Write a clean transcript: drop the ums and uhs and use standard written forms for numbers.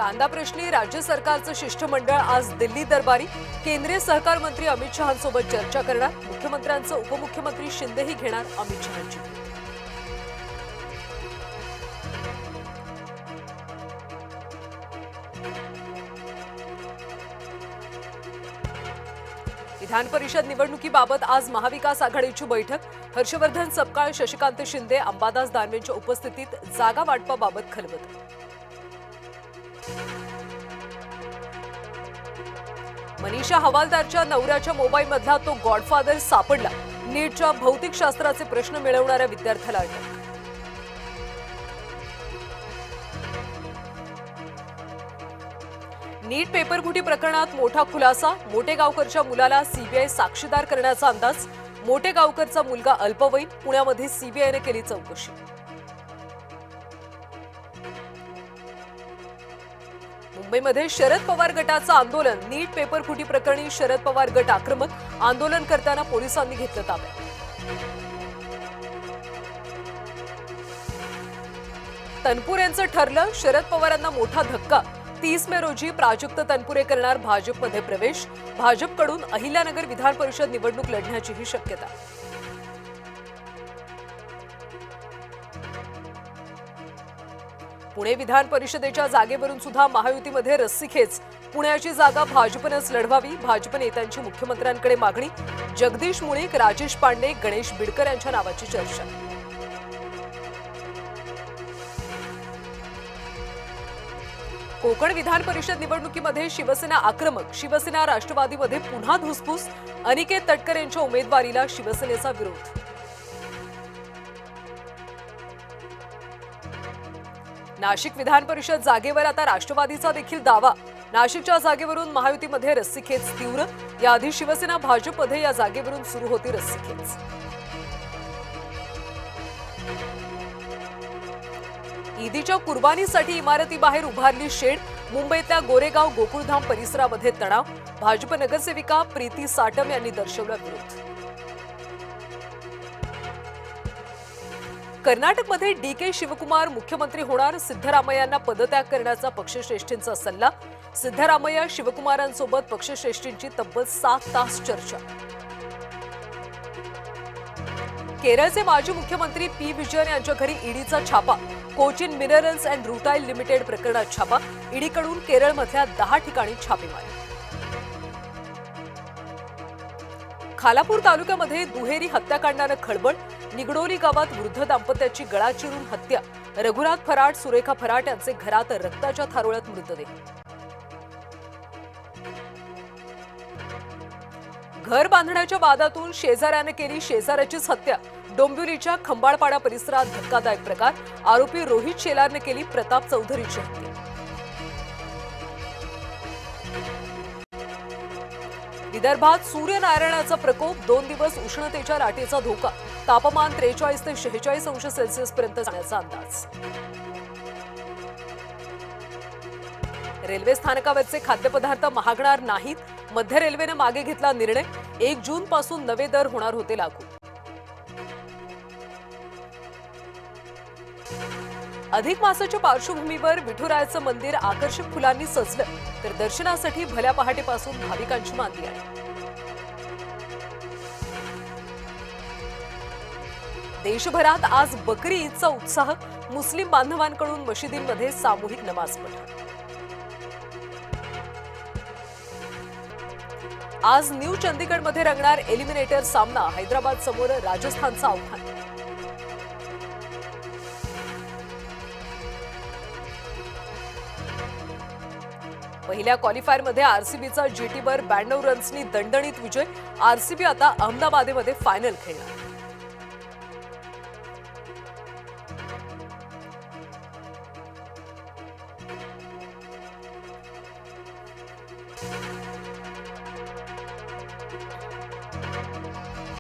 कांदा प्रश्नी राज्य सरकारचं शिष्टमंडळ आज दिल्ली दरबारी केंद्रीय सहकार मंत्री अमित शहांसोबत चर्चा करणार। मुख्यमंत्र्यांचं उपमुख्यमंत्री शिंदेही घेणार अमित शहांची भेट। विधान परिषद निवडणुकीबाबत आज महाविकास आघाडीची बैठक। हर्षवर्धन सपकाळ, शशिकांत शिंदे, अंबादास दानवेंच्या उपस्थितीत जागा वाटपाबाबत खलबत। मनीषा हवालदारच्या नवऱ्याच्या मोबाईलमधला तो गॉडफादर सापडला। नीटच्या भौतिकशास्त्राचे प्रश्न मिळवणाऱ्या विद्यार्थ्याला अटक। नीट पेपरफुटी प्रकरणात मोठा खुलासा। मोटेगावकरच्या मुलाला सीबीआय साक्षीदार करण्याचा अंदाज। मोटेगावकरचा मुलगा अल्पवयीन, पुण्यामध्ये सीबीआयने केली चौकशी। मुंबईमध्ये शरद पवार गटाचं आंदोलन। नीट पेपरफुटी प्रकरणी शरद पवार गट आक्रमक। आंदोलन करताना पोलिसांनी घेतलं ताब्यात। तनपुरेंचं ठरलं, शरद पवारांना मोठा धक्का। 30 मे रोजी प्राजक्त तनपुरे करणार भाजपमध्ये प्रवेश। भाजपकडून अहिल्यानगर विधान परिषद निवडणूक लढण्याचीही शक्यता। पुणे विधान परिषदेच्या जागेवरून सुद्धा महायुतीमध्ये रस्सीखेच। पुण्याची जागा भाजपनंच लढवावी, भाजप नेत्यांची मुख्यमंत्र्यांकडे मागणी। जगदीश मुळीक, राजेश पांडे, गणेश बिडकर यांच्या नावाची चर्चा। कोकण विधान परिषद निवडणुकीमध्ये शिवसेना आक्रमक। शिवसेना राष्ट्रवादीमध्ये पुन्हा धुसफूस। अनिकेत तटकर यांच्या उमेदवारीला शिवसेनेचा विरोध। नाशिक विधान परिषद जागेवर आता राष्ट्रवादीचा देखील दावा। नाशिकच्या जागेवरून महायुतीमध्ये रस्सीखेच तीव्र। याआधी शिवसेना भाजपमध्ये या जागेवरून सुरू होती रस्सीखेच। ईदीच्या कुर्बानीसाठी इमारतीबाहेर उभारली शेड। मुंबईतल्या गोरेगाव गोकुळधाम परिसरामध्ये तणाव। भाजप नगरसेविका प्रीती साटम यांनी दर्शवला विरोध। कर्नाटकमध्ये डीके शिवकुमार मुख्यमंत्री होणार। सिद्धरामय्यांना पदत्याग करण्याचा पक्षश्रेष्ठींचा सल्ला। सिद्धरामय्या शिवकुमारांसोबत पक्षश्रेष्ठींची तब्बल 7 तास चर्चा। केरळचे माजी मुख्यमंत्री पी विजयन यांच्या घरी ईडीचा छापा। Cochin minerals and rutile limited प्रकरणात छापा। ईडीकडून केरळमधल्या 10 ठिकाणी छापेमारी। खालापूर तालुक्यामध्ये दुहेरी हत्याकांडानं खळबळ। निगडोली गावात वृद्ध दाम्पत्याची गळा चिरून हत्या। रघुनाथ फराट, सुरेखा फराट यांचे घरात रक्ताच्या थारोळ्यात मृतदेह। घर बांधण्याच्या वादातून शेजाऱ्याने केली शेजाऱ्याचीच हत्या। डोंबिवलीच्या खंबाळपाडा परिसरात धक्कादायक प्रकार। आरोपी रोहित शेलारने केली प्रताप चौधरीची हत्या। विदर्भात सूर्यनारायणाचा प्रकोप। 2 दिवस उष्णतेच्या लाटेचा धोका। तापमान 43 ते 46 अंश सेल्सिअस पर्यंत जाण्याचा अंदाज। रेल्वे स्थानकावरचे खाद्यपदार्थ महागणार नाहीत। मध्य रेल्वेने मागे घेतला निर्णय। 1 जून पासून नवे दर होणार होते लागू। अधिक मासाच्या पार्श्वभूमीवर विठुरायाचं मंदिर आकर्षक फुलांनी सजलं, तर दर्शनासाठी भल्या पहाटेपासून भाविकांची मांदी आहे। देशभरात आज बकरी ईदचा उत्साह। मुस्लिम बांधवांकडून मशिदींमध्ये सामूहिक नमाज पठण। आज न्यू चंदीगडमध्ये रंगणार एलिमिनेटर सामना। हैदराबाद समोर राजस्थानचं आव्हान। पहिल्या क्वालिफायरमध्ये आरसीबीचा जीटीवर 92 रन्सनी दणदणीत विजय। आरसीबी आता अहमदाबादमध्ये फायनल खेळणार।